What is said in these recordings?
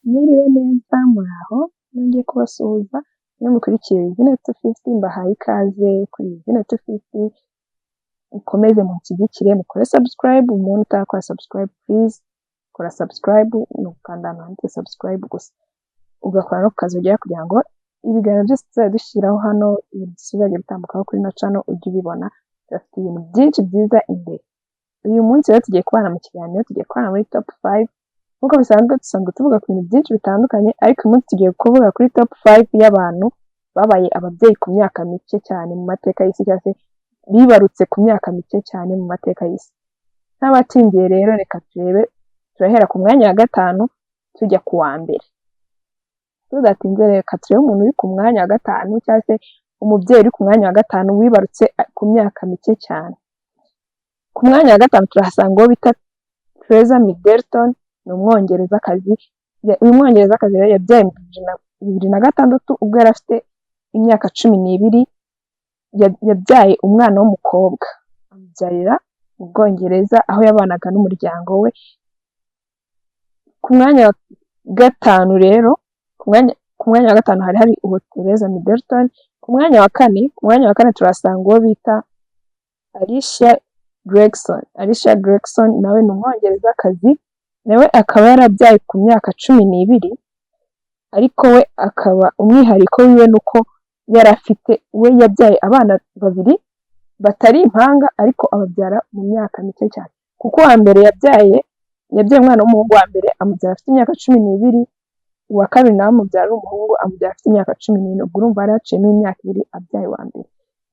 Mwiriwe neza muraho, nongeye kubasuhuza mwe mukurikiye Izina 250, mbahaye ikaze kuri Izina 250, mukomeze munshyigikire mukore subscribe, umuntu utarakora subscribe please kora subscribe, ni ugukanda ahantu handitse subscribe gusa, ugakora no kukazogera kugira ngo ibiganiro byose tuzajya dushyiraho hano bizajya bitambukaho kuri ino channel ujye ubibona. Dufite ibintu byinshi byiza imbere. Uyu munsi rero tugiye kubana mu kiganiro, tugiye kubana muri top 5. Nk'uko bisanzwe dusanzwe tuvuga ku bintu byinshi bitandukanye, ariko uyu munsi tugiye kuvuga kuri top 5 y'abantu babaye ababyeyi ku myaka mike cyane mu mateka y'isi, cyangwa se bibarutse ku myaka mike cyane mu mateka y'isi. N'abatindiye rero reka turebe, turahera ku mwanya wa 5 tujya ku wa mbere. Tudatinze reka turebe umuntu uri ku mwanya wa 5, cyangwa se umubyeyi uri ku mwanya wa 5 wibarutse ku myaka mike cyane. Ku mwanya wa 5 turahasanga uwo bita Teresa Middleton, ni umwongerezakazi. Uyu mwongerezakazi rero yabyaye mu 2006 ubwo yari afite imyaka 12. Yabyaye umwana w'umukobwa, amubyarira mu Bwongereza aho yabanaga n'umuryango we. Ku mwanya wa 5 rero, ku mwanya wa 5 hari uwo Teresa Middleton. Ku mwanya wa 4 turasanga uwo bita Alicia Gregson, nawe ni umwongerezakazi, nawe akaba yarabyaye ku myaka 12, ariko we akaba umwihariko wiwe nuko we yabyaye abana 2 batari impanga, ariko ababyara mu myaka mike cyane. Kuko wa mbere yabyaye umwana w'umuhungu wa mbere amubyara afite imyaka 12, uwa kabiri nawe amubyara umuhungu amubyara afite imyaka 14. Ubwo urumva yari yaciyemo imyaka 2 abyaye wa mbere.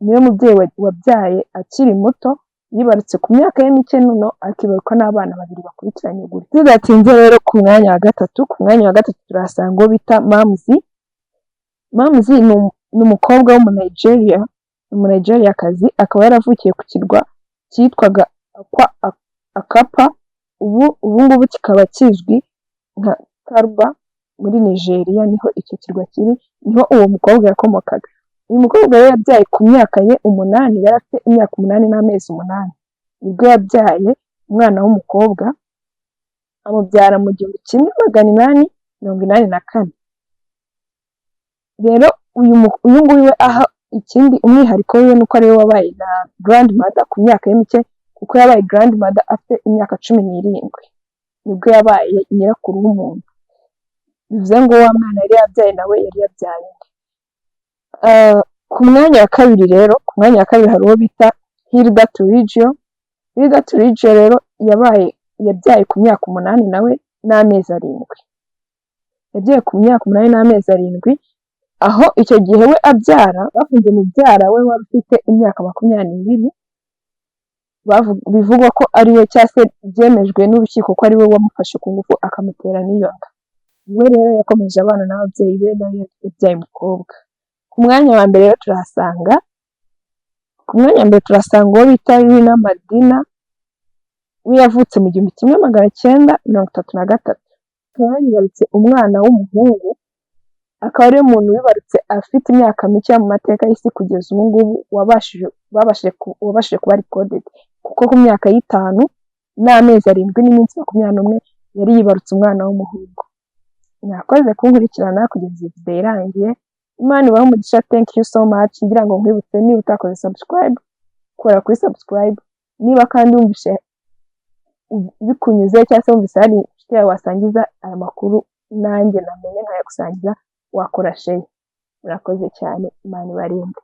Niwe mubyeyi wabyaye akiri muto, yibarutse ku myaka ye mike nuno, akibaruka n'abana 2 bakurikiranye gutya. Tudatinze rero ku mwanya wa 3, ku mwanya wa 3 turasanga uwo bita Mamzi. Ni umukobwa w'umunigeriakazi, akaba yaravukiye ku kirwa cyitwaga Akapa, ubu ngubu kikaba kizwi nka Karba muri Nigeria, niho icyo kirwa kiri, niho uwo mukobwa yakomokaga. Uyu mukobwa rero yabyaye ku myaka ye 8, yari afite imyaka 8 n'amezi 8 nibwo yabyaye umwana w'umukobwa, amubyara mu 1884. Rero uyu nguyu we aha ikindi umwihariko we nuko ariwe wabaye na grandmother ku myaka ye mike, kuko yabaye grandmother afite imyaka 17, nibwo yabaye nyirakuru w'umuntu. Bivuze ngo wa mwana yari yabyaye nawe yari yabyaye. Ku mwanya wa 2 rero, ku mwanya wa 2 hari uwo bita Hilda Turigio rero yabyaye ku myaka 8 nawe n'amezi 7. Yabyaye ku myaka 8 n'amezi 7, aho icyo gihe we abyara bafunze mubyara we wari ufite imyaka 22. Bivugwa ko ari we, cyangwa se byemejwe n'urukiko ko ari we wamufashe ku ngufu akamutera n'iyo nda. We rero yakomeje abana n'ababyeyi be, nawe yabyaye umukobwa. Ku mwanya wa mbere rero turasanga uwo bita Rina Madina. We yavutse mu 1933, akaba yibarutse umwana w'umuhungu, akaba ari umuntu wibarutse afite imyaka mike mu mateka y'isi kugeza ubu ngubu wabashije kuba recorded, kuko ku myaka 5 n'amezi 7 n'iminsi 21 yari yibarutse umwana w'umuhungu. Mwakoze kunkurikirana kugeza iyi video irangiye. Imana ibahe umugisha. Thank you so much. Ngira ngo nkwibutse, niba utakoze subscribe, kora kuri subscribe. Niba kandi wumvise bikunyuze, cyangwa se wumvise hari inshuti yawe wasangiza aya makuru nanjye namenye nkayagusangiza, wakora share. Murakoze cyane. Imana ibarinde.